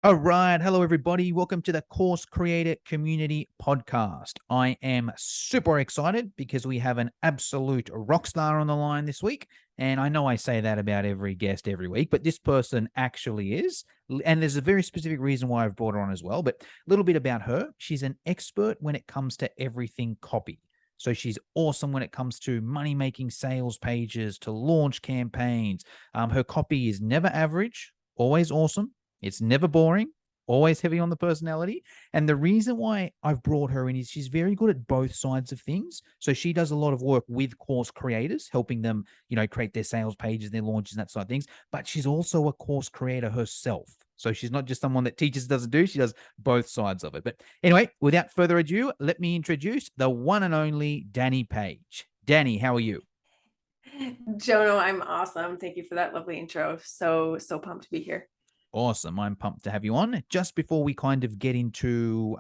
All right. Hello, everybody. Welcome to the Course Creator Community Podcast. I am super excited because we have an absolute rock star on the line this week. And I know I say that about every guest every week, but this person actually is. And there's a very specific reason why I've brought her on as well. But a little bit about her. She's an expert when it comes to everything copy. So she's awesome when it comes to money making sales pages, to launch campaigns. Her copy is never average, always awesome. It's never boring, always heavy on the personality. And the reason why I've brought her in is she's very good at both sides of things. So she does a lot of work with course creators, helping them, create their sales pages, their launches, and that side of things. But she's also a course creator herself. So she's not just someone that teaches, doesn't do. She does both sides of it. But anyway, without further ado, let me introduce the one and only Dani Paige. Dani, how are you? Jono, I'm awesome. Thank you for that lovely intro. So pumped to be here. Awesome. I'm pumped to have you on. Just before we kind of get into,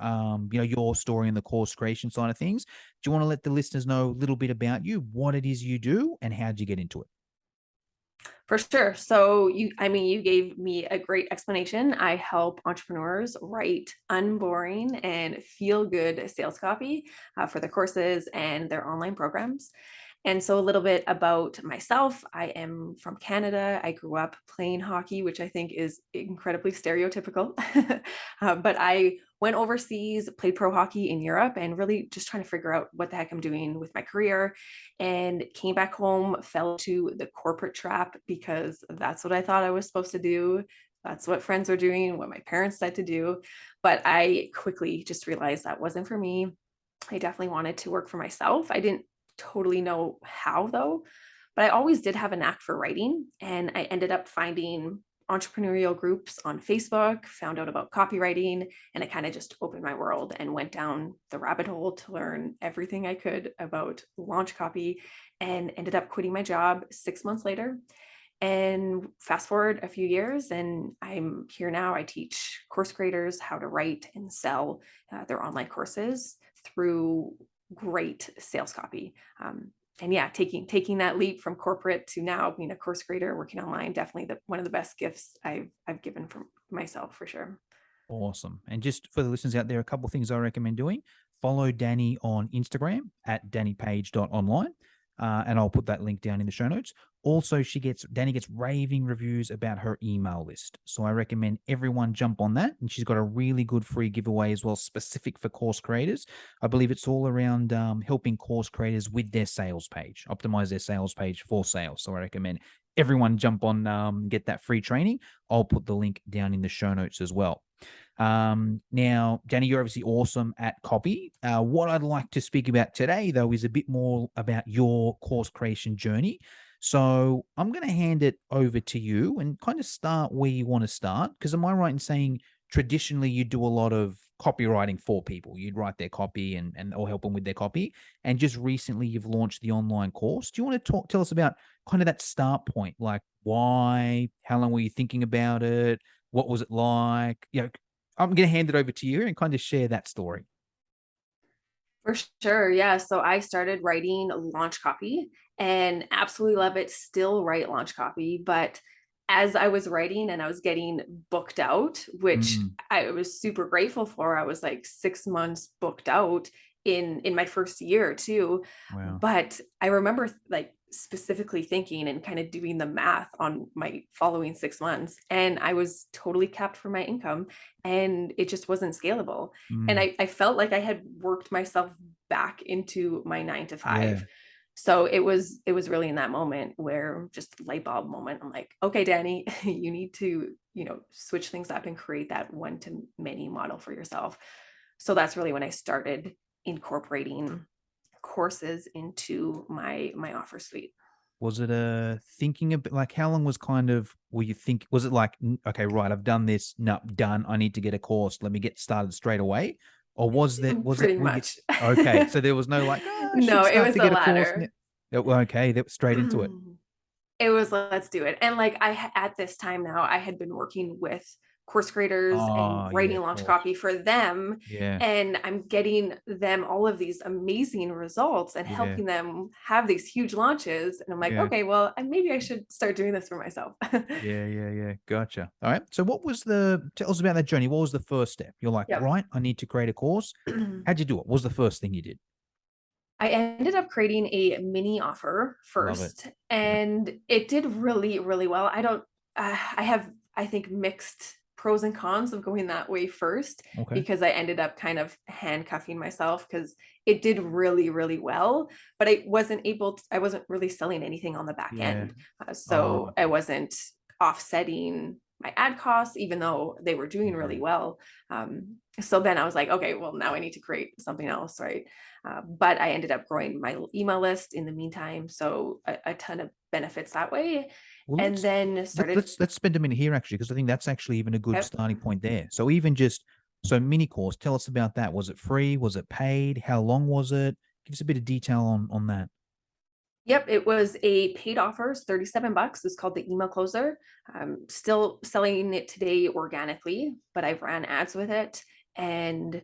your story and the course creation side of things, do you want to let the listeners know a little bit about you, what it is you do, and how did you get into it? For sure. So you gave me a great explanation. I help entrepreneurs write unboring and feel good sales copy for their courses and their online programs. And so a little bit about myself. I am from Canada. I grew up playing hockey, which I think is incredibly stereotypical. But I went overseas, played pro hockey in Europe, and really just trying to figure out what the heck I'm doing with my career. And came back home, fell to the corporate trap because that's what I thought I was supposed to do. That's what friends were doing, what my parents said to do. But I quickly just realized that wasn't for me. I definitely wanted to work for myself. I didn't totally know how though, but I always did have a knack for writing. And I ended up finding entrepreneurial groups on Facebook, found out about copywriting, and it kind of just opened my world and went down the rabbit hole to learn everything I could about launch copy and ended up quitting my job 6 months later. And fast forward a few years, and I'm here now. I teach course creators how to write and sell their online courses through great sales copy. And yeah, taking that leap from corporate to now being a course creator, working online, definitely one of the best gifts I've given for myself for sure. Awesome. And just for the listeners out there, a couple of things I recommend doing. Follow Dani on Instagram at dannypage.online. And I'll put that link down in the show notes. Also, Dani gets raving reviews about her email list. So I recommend everyone jump on that. And she's got a really good free giveaway as well, specific for course creators. I believe it's all around helping course creators with their sales page, optimize their sales page for sales. So I recommend everyone jump on, get that free training. I'll put the link down in the show notes as well. Now, Dani, you're obviously awesome at copy. What I'd like to speak about today, though, is a bit more about your course creation journey. So I'm going to hand it over to you and kind of start where you want to start. Because am I right in saying traditionally you do a lot of copywriting for people? You'd write their copy and or help them with their copy. And just recently you've launched the online course. Do you want to tell us about kind of that start point? Like why, how long were you thinking about it? What was it like? I'm going to hand it over to you and kind of share that story. For sure. Yeah. So I started writing launch copy and absolutely love it. Still write launch copy. But as I was writing and I was getting booked out, which Mm, I was super grateful for, I was like 6 months booked out in my first year too. wow. But I remember like specifically thinking and kind of doing the math on my following 6 months, and I was totally capped for my income and it just wasn't scalable. And Mm, I felt like I had worked myself back into my nine to yeah. five. So it was really in that moment where just light bulb moment. I'm like, okay, Dani, you need to, switch things up and create that one to many model for yourself. So that's really when I started incorporating courses into my offer suite. Was it a thinking a bit like how long was kind of, were you think, was it like, okay, right, I've done this. No, done. I need to get a course. Let me get started straight away. Or Pretty were you, much. okay. So there was no like, I should No, it start was to the get a course. latter. Okay. That was straight into it. It was let's do it. And like at this time now, I had been working with course creators and Oh, yeah, writing of launch course. copy for them. Yeah, And I'm getting them all of these amazing results and yeah, helping them have these huge launches. And I'm like, yeah, okay, well, maybe I should start doing this for myself. yeah, yeah, yeah. Gotcha. All right. So tell us about that journey. What was the first step? You're like, Yep. right, I need to create a course. How'd you do it? What was the first thing you did? I ended up creating a mini offer Love it. first, Yeah. and it did really, really well. I don't, I have, I think, mixed pros and cons of going that way first, Okay. because I ended up kind of handcuffing myself because it did really, really well, but I wasn't really selling anything on the back Yeah. end. Oh, So I wasn't offsetting my ad costs, even though they were doing yeah. really well. So then I was like, okay, well, now I need to create something else, right? But I ended up growing my email list in the meantime. So a ton of benefits that way. Well, And then let, started, let's spend a minute here actually, because I think that's actually even a good yep, starting point there. So even just so mini course, tell us about that. Was it free? Was it paid? How long was it? Give us a bit of detail on that. yep, it was a paid offers, $37. It's called the email closer. Still selling it today organically, but I've ran ads with it and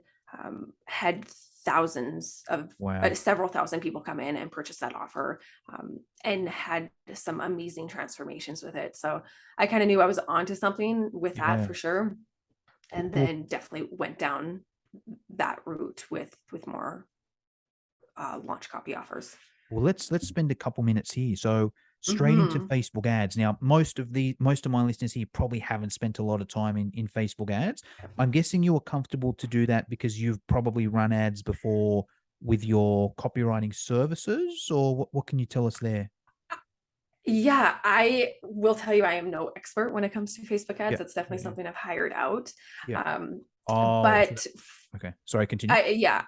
had thousands of Wow. several thousand people come in and purchase that offer, and had some amazing transformations with it. So I kind of knew I was onto something with that Yeah. for sure. Well, And well, then definitely went down that route with more launch copy offers. well, let's spend a couple minutes here. So straight into Hmm. Facebook ads. Now, most of my listeners here probably haven't spent a lot of time in Facebook ads. I'm guessing you are comfortable to do that because you've probably run ads before with your copywriting services, or what can you tell us there? Yeah, I will tell you, I am no expert when it comes to Facebook ads. Yeah. That's definitely Yeah. Yeah. something I've hired out. Yeah. Um, Oh, but okay. Sorry, continue. yeah,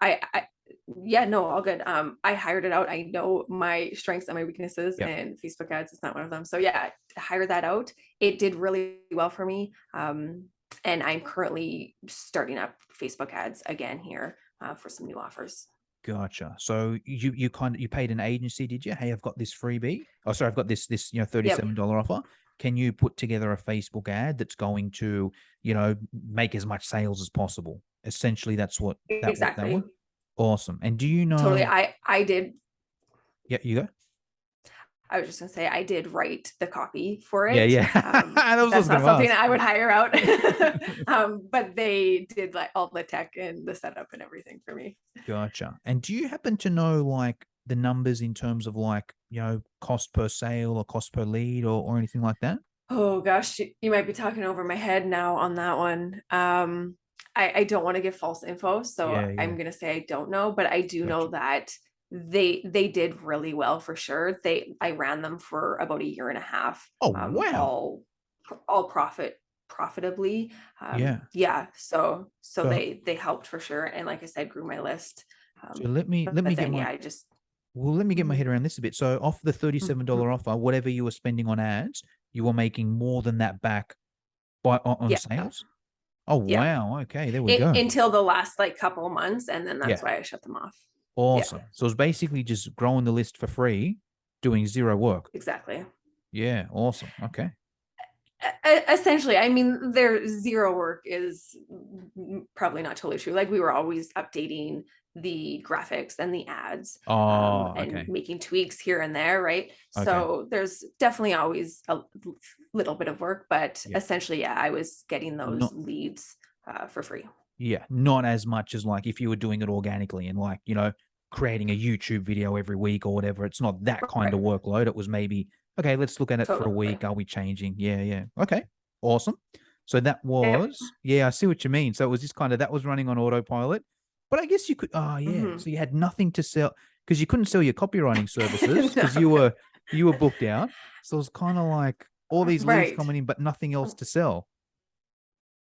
yeah, no, all good. I hired it out. I know my strengths and my weaknesses, Yeah. and Facebook ads is not one of them. So yeah, I hired that out. It did really well for me. And I'm currently starting up Facebook ads again here for some new offers. Gotcha. So you paid an agency, did you? Hey, I've got this freebie. Oh, sorry, I've got this Yep, $37 offer. Can you put together a Facebook ad that's going to, make as much sales as possible? Essentially, that's what that was. exactly. Awesome. And do you Totally. know? I did Yeah, you go. I was just gonna say I did write the copy for Yeah, it. yeah. That was what I was That's going not to something ask. I would hire out. But they did like all the tech and the setup and everything for me. Gotcha. And do you happen to know like the numbers in terms of like, cost per sale or cost per lead or anything like that? Oh gosh, you might be talking over my head now on that one. I don't want to give false info, so Yeah, yeah. I'm gonna say I don't know, but I do know Gotcha. that they did really well for sure. I ran them for about a year and a half, Oh, wow. all profitably. Yeah. Yeah, so So they helped for sure, and like I said, grew my list. so let me But get then my yeah, I just let me get my mhm, head around this a bit. So off the mhm. $37 offer, whatever you were spending on ads, you were making more than that back on Yeah, sales? Oh, yeah. wow. Okay, there we go. Until the last like couple months, and then that's Yeah. why I shut them off. Yeah, Awesome. So it's basically just growing the list for free, doing zero work. exactly. Yeah, awesome. Okay. Essentially, I mean, their zero work is probably not totally true. Like we were always updating the graphics and the ads, Oh, and okay. making tweaks here and there, right? Okay. So there's definitely always a little bit of work, but Yeah. essentially, yeah, I was getting those Not leads for free. Yeah, not as much as like if you were doing it organically and like, creating a YouTube video every week or whatever. It's not that kind Right. of workload. It was maybe, okay, let's look at it for a Totally. week. Are we changing? Yeah, yeah. Okay. Awesome. So Yep. yeah, I see what you mean. So it was just kind of that was running on autopilot. But I guess you could, oh yeah. Hmm. So you had nothing to sell because you couldn't sell your copywriting services because you were booked out. So it was kind of like all these leads Right. coming in, but nothing else to sell.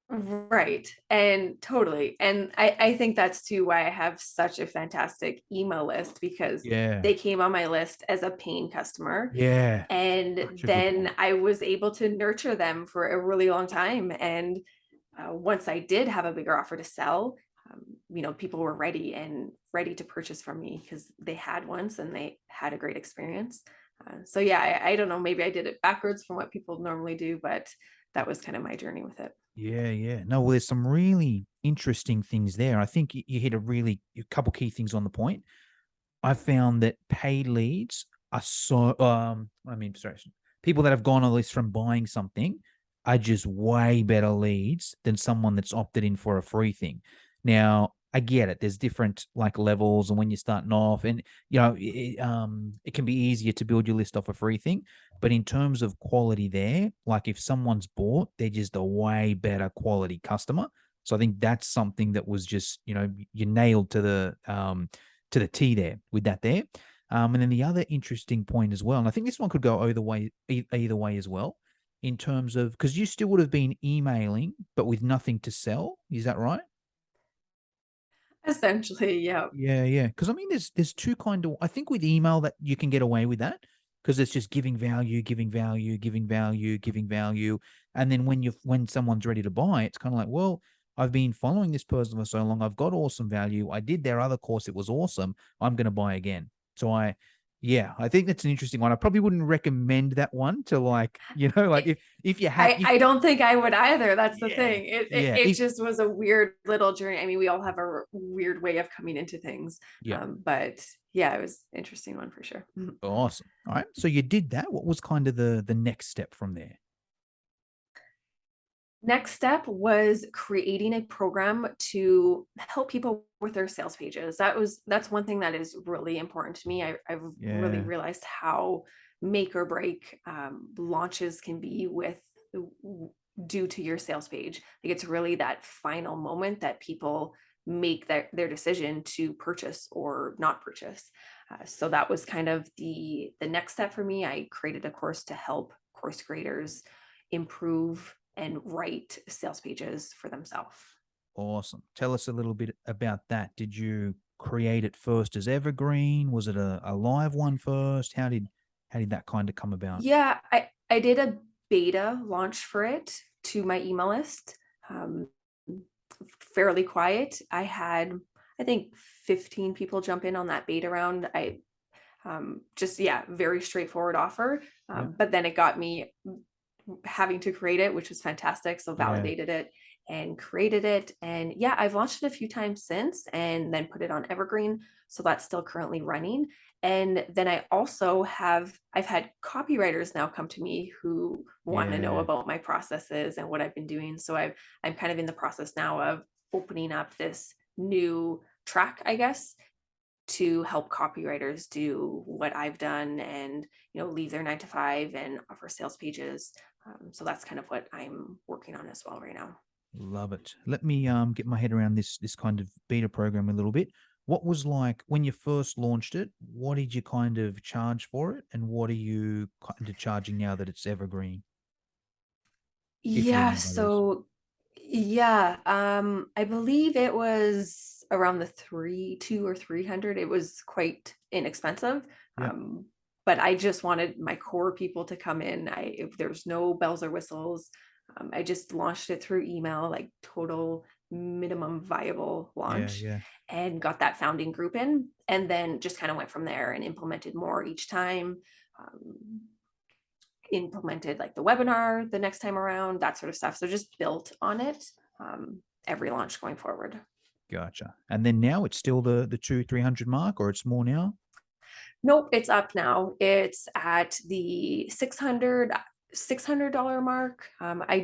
Right. And totally. And I think that's too why I have such a fantastic email list, because Yeah. they came on my list as a paying customer. Yeah. And Such a good then point. I was able to nurture them for a really long time. And once I did have a bigger offer to sell, people were ready to purchase from me because they had once and they had a great experience. So yeah, I don't know, maybe I did it backwards from what people normally do, but that was kind of my journey with it. Yeah, yeah. No, well, there's some really interesting things there. I think you hit a couple key things on the point. I found that paid leads are so sorry, people that have gone on a list from buying something are just way better leads than someone that's opted in for a free thing. Now, I get it. There's different like levels, and when you're starting off, and it can be easier to build your list off a free thing. But in terms of quality, there, like if someone's bought, they're just a way better quality customer. So I think that's something that was just you nailed to the T there with that there. And then the other interesting point as well, and I think this one could go either way as well, in terms of because you still would have been emailing, but with nothing to sell. Is that right? Essentially, yeah. Yeah, yeah. Because I mean, there's two kind of. I think with email that you can get away with that because it's just giving value, giving value, giving value, giving value, and then when someone's ready to buy, it's kind of like, well, I've been following this person for so long. I've got awesome value. I did their other course. It was awesome. I'm going to buy again. So yeah, I think that's an interesting one. I probably wouldn't recommend that one to like, like if you had, if I don't think I would either. That's the yeah, thing. It, it yeah, it if just was a weird little journey. I mean, we all have a weird way of coming into things. yeah, But yeah, it was an interesting one for sure. Mhm. awesome. All right. So you did that. What was kind of the next step from there? Next step was creating a program to help people with their sales pages. That's one thing that is really important to me. I've really Yeah. realized how make or break launches can be with due to your sales page. Like it's really that final moment that people make their decision to purchase or not purchase. So that was kind of the next step for me. I created a course to help course creators improve and write sales pages for themselves. Awesome. Tell us a little bit about that. Did you create it first as evergreen? Was it a live one first? How did that kind of come about? Yeah, I did a beta launch for it to my email list. Um, Fairly quiet. I had, I think, 15 people jump in on that beta round. I just, yeah, very straightforward offer. Yeah. But then it got me having to create it, which was fantastic. So Yeah. validated it and created it. And yeah, I've launched it a few times since and then put it on Evergreen. So that's still currently running. And then I've had copywriters now come to me who want to know Yeah. about my processes and what I've been doing. So I'm kind of in the process now of opening up this new track, I guess, to help copywriters do what I've done and leave their 9 to 5 and offer sales pages. So that's kind of what I'm working on as well right now. Love it. Let me get my head around this kind of beta program a little bit. What was like when you first launched it? What did you kind of charge for it, and what are you kind of charging now that it's evergreen? If you Yeah, remember those. so yeah, I believe it was around the 2 or 300. It was quite inexpensive. Yeah. Um, but I just wanted my core people to come in. If there's no bells or whistles, I just launched it through email, like total minimum viable Yeah. launch, Yeah. and got that founding group in, and then just kind of went from there and implemented more each time. Implemented like the webinar the next time around, that sort of stuff. So just built on it every launch going forward. Gotcha. And then now it's still the 200-300 mark, or it's more now? Nope, it's up now. It's at the $600 mark. I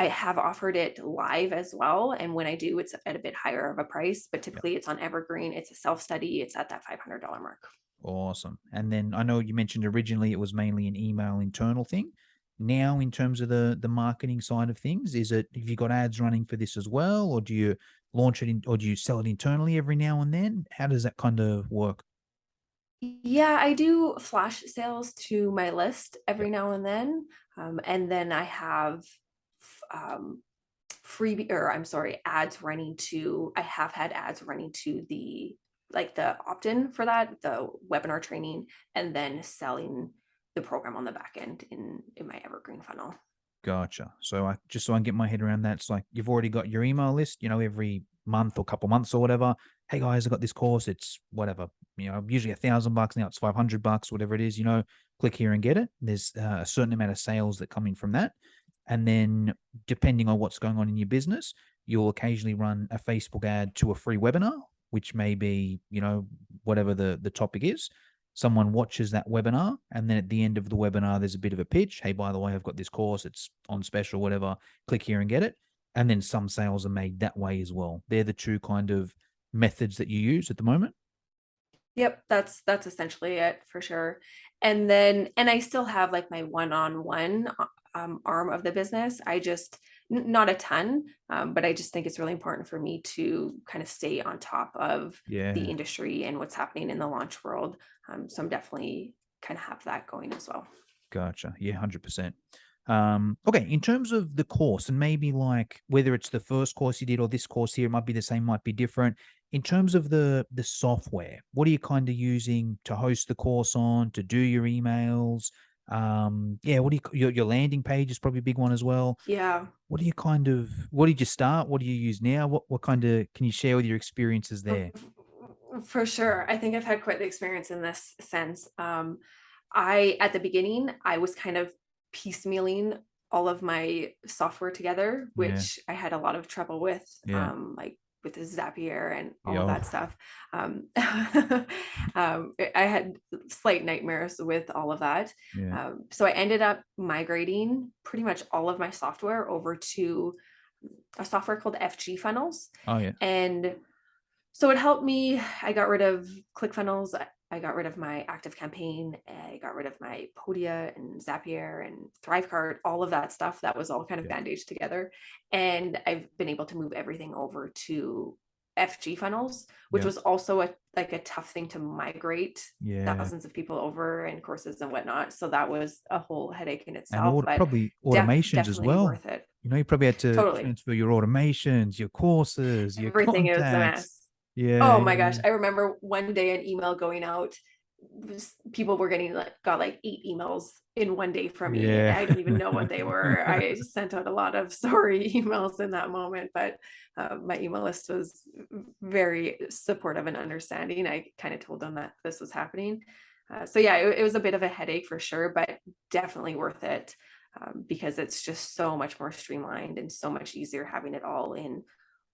have offered it live as well. And when I do, it's at a bit higher of a price, but Yeah. typically it's on Evergreen. It's a self-study. It's at that $500 mark. Awesome. And then I know you mentioned originally it was mainly an email internal thing. Now, in terms of the marketing side of things, have you got ads running for this as well, or do you launch it in, or do you sell it internally every now and then? How does that kind of work? Yeah, I do flash sales to my list Yeah. every now and then. And then I have um, ads running to, I have had ads running to the opt-in for that, the webinar training, and then selling the program on the back end in my Evergreen funnel. Gotcha. So I can get my head around that. It's like you've already got your email list, every month or couple months or whatever. hey guys, I got this course. It's whatever, usually $1,000. Now it's $500, whatever it is, click here and get it. There's a certain amount of sales that come in from that. And then depending on what's going on in your business, you'll occasionally run a Facebook ad to a free webinar, which may be, whatever the topic is. Someone watches that webinar, and then at the end of the webinar, there's a bit of a pitch. Hey, by the way, I've got this course. It's on special, whatever. Click here and get it. And then some sales are made that way as well. They're the two kind of methods that you use at the moment. Yep, that's essentially it for sure. And I still have like my one-on-one arm of the business. I just not a ton, but I just think it's really important for me to kind of stay on top of the Yeah. industry and what's happening in the launch world. So I'm definitely kind of have that going as well. Gotcha. Yeah, 100%. Okay, in terms of the course, and maybe like whether it's the first course you did or this course here, it might be the same, might be different. In terms of the software, what are you kind of using to host the course on, to do your emails? Yeah, what do your landing page is probably a big one as well. Yeah. What did you start? What do you use now? What kind of can you share with your experiences there? For sure. I think I've had quite the experience in this sense. I, at the beginning, I was kind of piecemealing all of my software together, Yeah, which I had a lot of trouble with, yeah, like with the Zapier and all of yeah, that stuff. I had slight nightmares with all of that. yeah. So I ended up migrating pretty much all of my software over to a software called FG Funnels. Oh yeah, And so it helped me. I got rid of ClickFunnels. I got rid of my Active Campaign. I got rid of my Podia and Zapier and Thrivecart, all of that stuff. That was all kind of yeah, bandaged together. And I've been able to move everything over to FG Funnels, which yeah, was also a tough thing to migrate yeah. thousands of people over and courses and whatnot. So that was a whole headache in And itself, but probably automations as definitely well. worth it. You probably had to Totally. transfer your automations, your courses, your Everything is a contacts. mess. Yeah, Oh yeah, my gosh. yeah. I remember one day an email going out. People were getting got like 8 emails in one day from me, and Yeah. I don't even know what they were. I sent out a lot of sorry emails in that moment, but my email list was very supportive and understanding. I kind of told them that this was happening. So yeah, it was a bit of a headache for sure, but definitely worth it, because it's just so much more streamlined and so much easier having it all in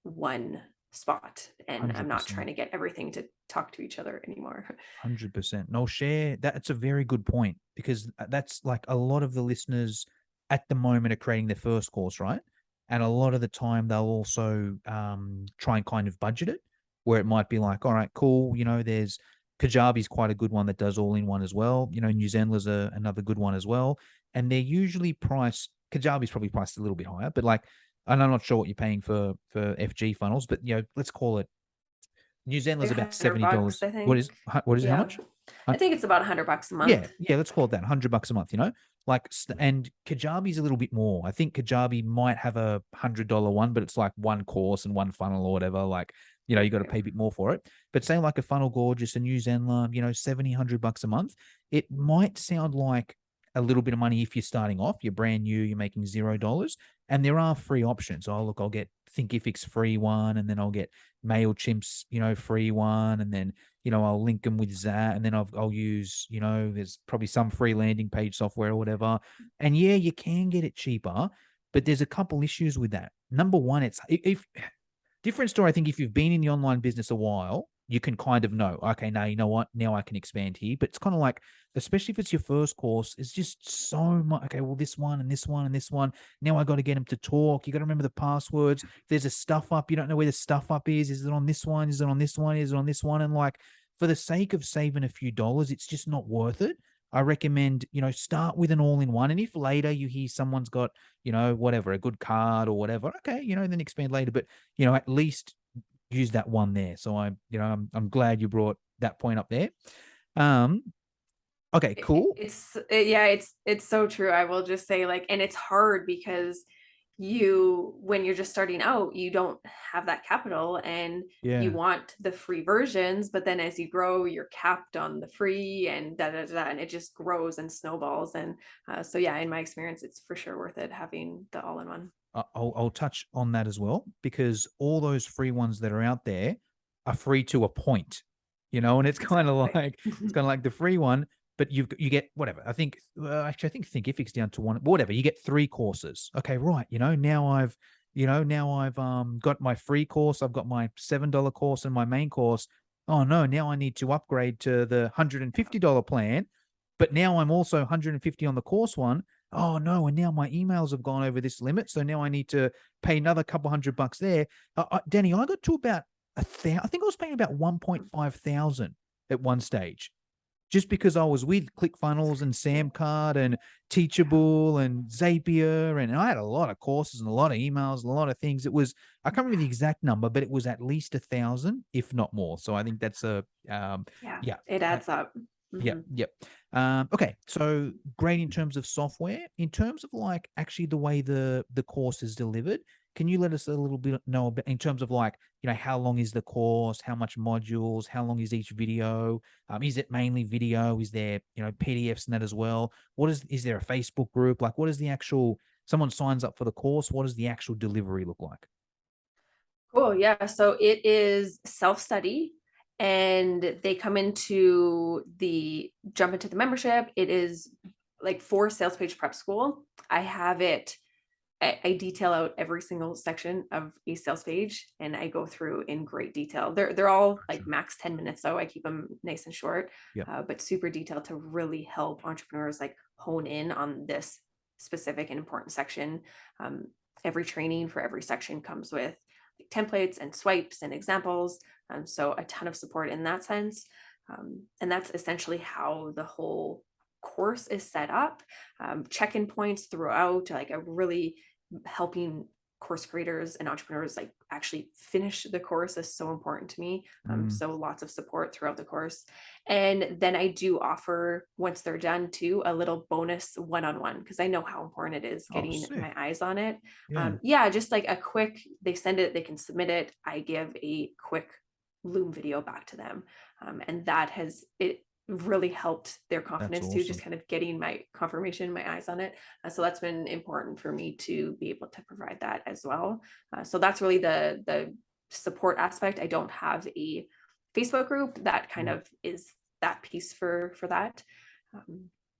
one spot, and I'm not 100%. trying to get everything to talk to each other anymore. 100%. No, share. That's a very good point because that's like a lot of the listeners at the moment are creating their first course, right? And a lot of the time they'll also try and kind of budget it where it might be like, all right, cool. There's Kajabi's quite a good one that does all in one as well. New Zenla's another good one as well. And they're usually priced, Kajabi's probably priced a little bit higher, but like, and I'm not sure what you're paying for FG funnels, but let's call it New Like Zealand's about $100, $70. I What think. is what is it? How Yeah. much? I think it's about $100 a Yeah, month. yeah, let's call it that. $100 a month, Like and Kajabi's a little bit more. I think Kajabi might have a $100 one, but it's like one course and one funnel or whatever. Like, you got to pay a bit more for it. But say like a Funnel Gorgeous, a New Zenler, 70, $100 a month. It might sound like a little bit of money if you're starting off, you're brand new, you're making $0. And there are free options. Oh, look, I'll get Thinkific's free one, and then I'll get MailChimp's, free one, and then I'll link them with that, and then I'll use, there's probably some free landing page software or whatever. And yeah, you can get it cheaper, but there's a couple issues with that. Number one, it's if different story. I think if you've been in the online business a while, you can kind of know, okay, now you know what, now I can expand here. But it's kind of like, especially if it's your first course, it's just so much. Okay, well, this one and this one and this one. Now I got to get them to talk. You got to remember the passwords. If there's a stuff up, you don't know where the stuff up is. Is it on this one? Is it on this one? Is it on this one? And like, for the sake of saving a few dollars, it's just not worth it. I recommend, start with an all-in-one. And if later you hear someone's got, whatever, a good card or whatever, okay, then expand later. But, at least use that one there. So I'm glad you brought that point up there. Um, okay, cool. Yeah, it's so true. I will just say, like, and it's hard because when you're just starting out, you don't have that capital, and you Yeah. want the free versions, but then as you grow, you're capped on the free, and da da da, and it just grows and snowballs. And so yeah, in my experience, it's for sure worth it having the all-in-one. I'll touch on that as well, because all those free ones that are out there, are free to a point, and it's kind of Exactly. like the free one, but you get whatever. I think actually I think Thinkific's down to one, but whatever. You get 3 courses. Okay, right. Now I've got my free course. I've got my $7 course and my main course. Oh no, now I need to upgrade to the $150 plan, but now I'm also 150 on the course one. Oh no, and now my emails have gone over this limit, so now I need to pay another couple $100 there. Danny, I got to about I think I was paying about 1.5 thousand at one stage, just because I was with ClickFunnels and Samcart and Teachable and Zapier, and I had a lot of courses and a lot of emails, and a lot of things. I can't remember the exact number, but it was at least 1,000, if not more. So I think that's Yeah, yeah. it adds up. Yep, yep. Okay, so great in terms of software. In terms of like actually the way the course is delivered, can you let us a little bit know about in terms of like, how long is the course, how much modules, how long is each video? Is it mainly video? Is there, PDFs and that as well? Is there a Facebook group? Like what is the actual, someone signs up for the course, what does the actual delivery look like? Cool. Yeah. So it is self-study and they jump into the membership. It is like for sales page prep school. I have it. I detail out every single section of a sales page and I go through in great detail. They're all like Gotcha. max 10 minutes, so I keep them nice and short, Yep. but super detailed to really help entrepreneurs like hone in on this specific and important section. Um, every training for every section comes with templates and swipes and examples. So a ton of support in that sense. And that's essentially how the whole course is set up. Check-in points throughout, like a really helping course creators and entrepreneurs like actually finish the course is so important to me. So lots of support throughout the course. And then I do offer, once they're done too, a little bonus one-on-one, because I know how important it is Oh, getting my sick. eyes on it. Yeah. Yeah, just like a quick, they send it, they can submit it. I give a quick Loom video back to them. And it really helped their That's confidence too, just awesome. kind of getting my confirmation, my eyes on it. So that's been important for me to be able to provide that as well. So that's really the support aspect. I don't have a Facebook group that kind of is that piece for that.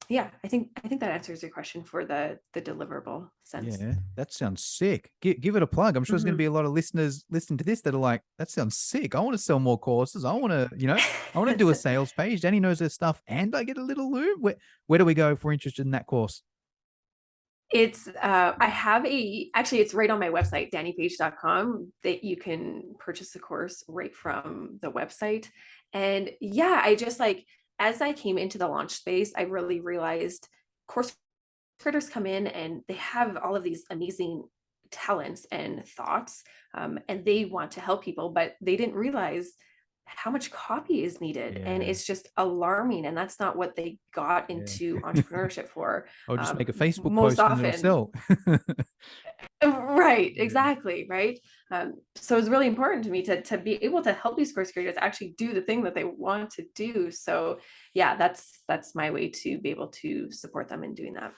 Yeah, I think that answers your question for the deliverable sense. Yeah, that sounds sick. Give it a plug. I'm sure there's going to be Mhm. a lot of listeners listening to this that are like, that sounds sick. I want to sell more courses. I want to do a sales page. Danny knows her stuff and I get a little loom. Where do we go if we're interested in that course? It's I have actually it's right on my website, danipaige.com, that you can purchase the course right from the website. And yeah, I just like, as I came into the launch space, I really realized course creators come in and they have all of these amazing talents and thoughts, and they want to help people, but they didn't realize how much copy is needed, and Yeah, it's just alarming, and that's not what they got yeah. into entrepreneurship for. I'll just make a Facebook Most post and it'll often, sell. right, Yeah. exactly, right. So it's really important to me to be able to help these course creators actually do the thing that they want to do. So yeah, that's my way to be able to support them in doing that.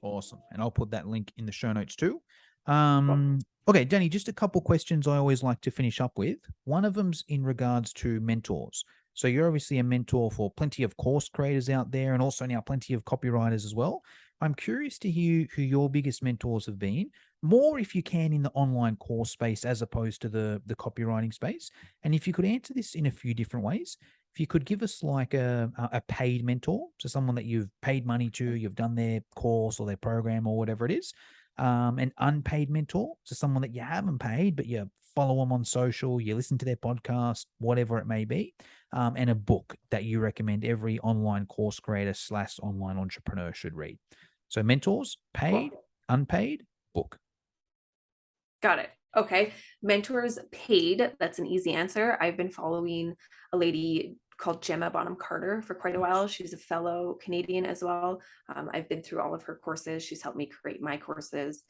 Awesome. And I'll put that link in the show notes too. Cool. Okay, Danny, just a couple questions I always like to finish up with. One of them's in regards to mentors. So you're obviously a mentor for plenty of course creators out there and also now plenty of copywriters as well. I'm curious to hear who your biggest mentors have been, more if you can in the online course space as opposed to the copywriting space. And if you could answer this in a few different ways, if you could give us like a paid mentor, so someone that you've paid money to, you've done their course or their program or whatever it is, an unpaid mentor, so someone that you haven't paid, but you follow them on social, you listen to their podcast, whatever it may be, and a book that you recommend every online course creator / online entrepreneur should read. So mentors, paid, Cool. unpaid, book. Got it. Okay. Mentors paid. That's an easy answer. I've been following a lady called Gemma Bonham Carter for quite a while. Nice. She's a fellow Canadian as well. I've been through all of her courses. She's helped me create my courses.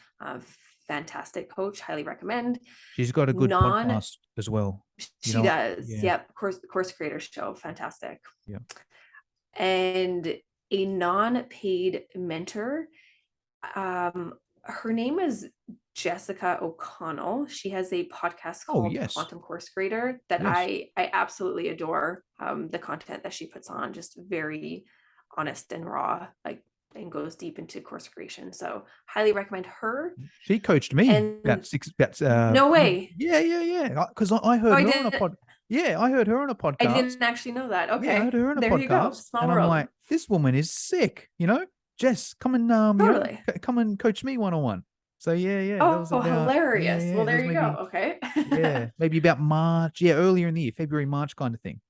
Fantastic coach. Highly recommend. She's got a good Non, podcast as well. she does. Yeah, Yep. Course creator show. Fantastic. yeah. And a non-paid mentor. Her name is Jessica O'Connell. She has a podcast Oh, called yes. Quantum Course Creator that Yes. I absolutely adore. The content that she puts on, just very honest and raw, like, and goes deep into course creation. So highly recommend her. She coached me And about no way. yeah. Because I Oh, heard her on a pod. Yeah, I heard her on a I podcast. didn't actually know that. Yeah, I heard Okay. her on a There you go. podcast, Small and I'm world. like, this woman is sick. Jess, come and Totally. come and coach me 1-on-1. So yeah, that Oh, was about hilarious. Well, that there was you go. maybe Okay. maybe about March, earlier in the year, February, March kind of thing.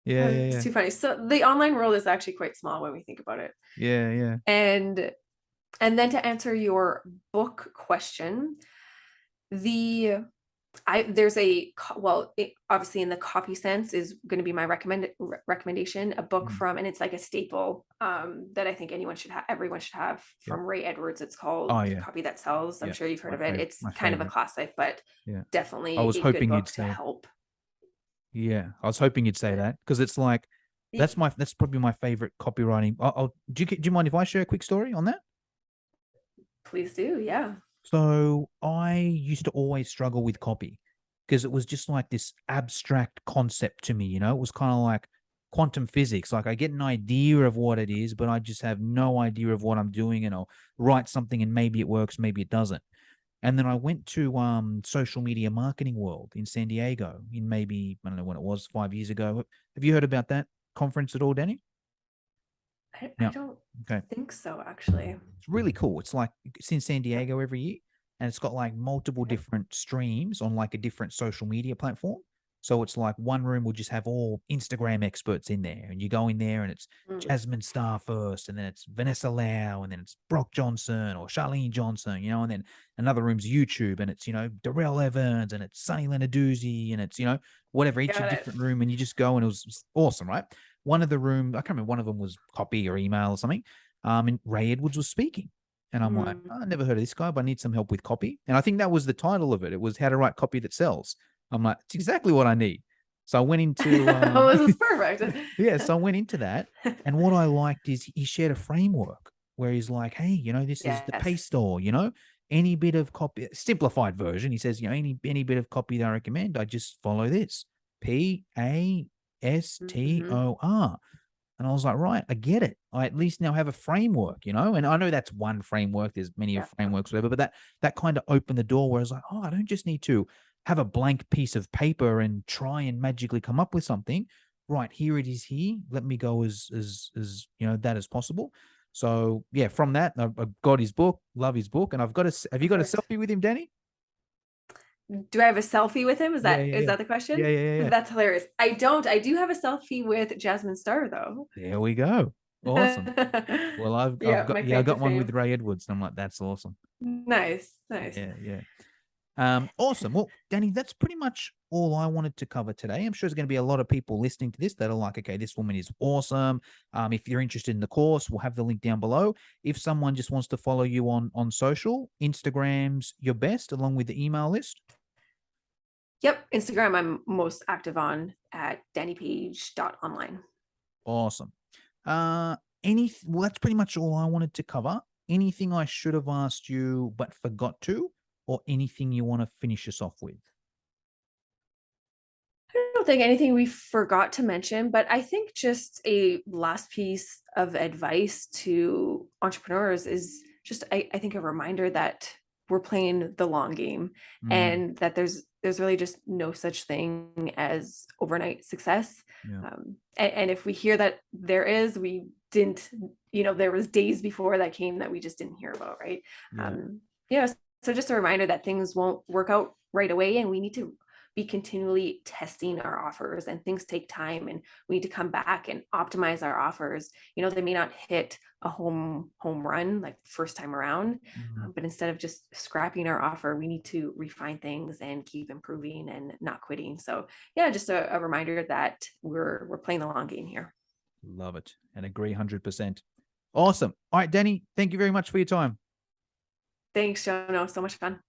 It's Yeah. too funny. So the online world is actually quite small when we think about it. Yeah. And then to answer your book question, the there's obviously in the copy sense is going to be my recommendation, a book Mm. from, and it's like a staple that I think everyone should have, Yeah. from Ray Edwards. It's called Oh, yeah. Copy That Sells. I'm Yeah. sure you've heard My of it. favorite. It's My kind of a favorite. classic, but Yeah. definitely I was a good hoping you'd book to say. help. Yeah, I was hoping you'd say that, because it's like that's probably my favorite copywriting. Do you mind if I share a quick story on that? Please do. Yeah. So I used to always struggle with copy because it was just like this abstract concept to me. It was kind of like quantum physics. Like I get an idea of what it is, but I just have no idea of what I'm doing, and I'll write something and maybe it works, maybe it doesn't. And then I went to social media marketing world in San Diego in maybe, I don't know when it was, 5 years ago. Have you heard about that conference at all, Danny? I No. don't Okay. think so, actually. It's really cool. It's in San Diego every year, and it's got like multiple Yep. different streams on like a different social media platform. So it's like one room will just have all Instagram experts in there, and you go in there and it's Mm. Jasmine Star first, and then it's Vanessa Lau, and then it's Brock Johnson or Charlene Johnson, and then another room's YouTube, and it's, Darrell Evans, and it's Sunny Lenarduzzi, and it's, whatever, each a Got it. different room, and you just go, and it was awesome, right? One of the room, I can't remember, one of them was copy or email or something. And Ray Edwards was speaking. And I'm like, I never heard of this guy, but I need some help with copy. And I think that was the title of it. It was How to Write Copy That Sells. I'm like, it's exactly what I need. So I went into Oh, this is perfect. yeah. So I went into that. And what I liked is he shared a framework where he's like, hey, this is the pay Yes. store, any bit of copy, simplified version. He says, any bit of copy that I recommend, I just follow this. PASTOR. And I was like, right, I get it. I at least now have a framework, and I know that's one framework. There's many Yeah. frameworks, whatever, but that kind of opened the door where I was like, oh, I don't just need to have a blank piece of paper and try and magically come up with something. Right, here it is here. Let me go as that as possible. So yeah, from that, I've got his book, love his book. And have you got a selfie with him, Danny? Do I have a selfie with him? Is Yeah, that the question? Yeah. That's hilarious. I don't. I do have a selfie with Jasmine Star, though. There we go. Awesome. Well, I've got my claim to one with fame. Ray Edwards. And I'm like, that's awesome. Nice. Yeah. Awesome. Well, Danny, that's pretty much all I wanted to cover today. I'm sure there's going to be a lot of people listening to this that are like, okay, this woman is awesome. If you're interested in the course, we'll have the link down below. If someone just wants to follow you on social, Instagram's your best, along with the email list. Yep. Instagram, I'm most active on at DaniPaige.online. Awesome. Well, that's pretty much all I wanted to cover. Anything I should have asked you but forgot to, or anything you want to finish us off with? I don't think anything we forgot to mention, but I think just a last piece of advice to entrepreneurs is just, I think, a reminder that we're playing the long game, and that there's really just no such thing as overnight success. Yeah. And if we hear that there is, we didn't, there was days before that came that we just didn't hear about, right? Yeah. So just a reminder that things won't work out right away, and we need to be continually testing our offers, and things take time, and we need to come back and optimize our offers. They may not hit a home run like first time around, but instead of just scrapping our offer, we need to refine things and keep improving and not quitting. So yeah, just a reminder that we're playing the long game here. Love it and agree 100%. Awesome. All right, Danny, thank you very much for your time. Thanks, Jono. So much fun.